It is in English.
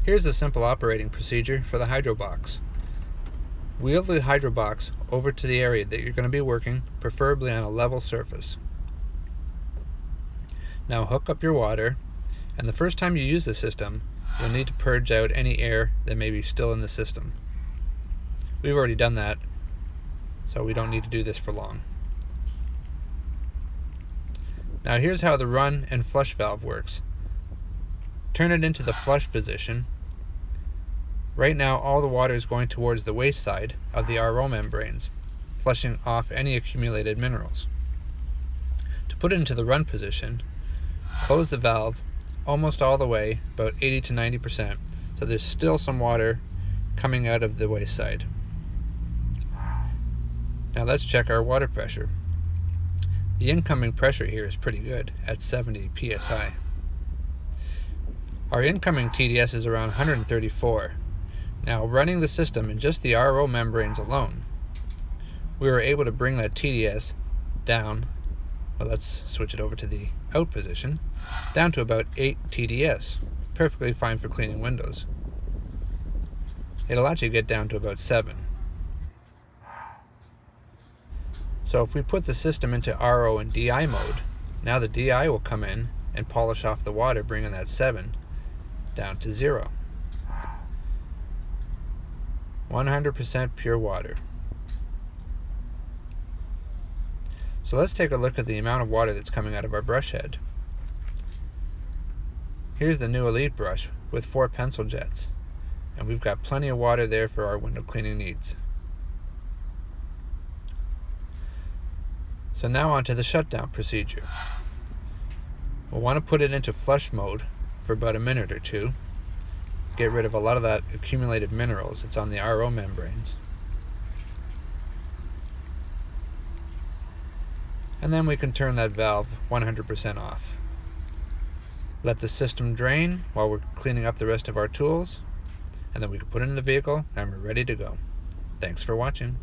Here's a simple operating procedure for the Hydrobox. Wheel the Hydrobox over to the area that you're going to be working, preferably on a level surface. Now hook up your water, and the first time you use the system, you'll need to purge out any air that may be still in the system. We've already done that, so we don't need to do this for long. Now here's how the run and flush valve works. Turn it into the flush position. Right now all the water is going towards the waste side of the RO membranes, flushing off any accumulated minerals. To put it into the run position, close the valve almost all the way, about 80 to 90%, so there's still some water coming out of the waste side. Now let's check our water pressure. The incoming pressure here is pretty good at 70 psi. Our incoming TDS is around 134. Now running the system in just the RO membranes alone, we were able to bring that TDS down, well, let's switch it over to the out position, down to about 8 TDS. Perfectly fine for cleaning windows. It'll actually get down to about 7. So if we put the system into RO and DI mode, now the DI will come in and polish off the water, bringing that 7 down to 0. 100% pure water. So let's take a look at the amount of water that's coming out of our brush head. Here's the new Elite brush with 4 pencil jets, and we've got plenty of water there for our window cleaning needs. So now on to the shutdown procedure. We'll want to put it into flush mode for about a minute or two. Get rid of a lot of that accumulated minerals that's on the RO membranes. And then we can turn that valve 100% off. Let the system drain while we're cleaning up the rest of our tools, and then we can put it in the vehicle and we're ready to go. Thanks for watching.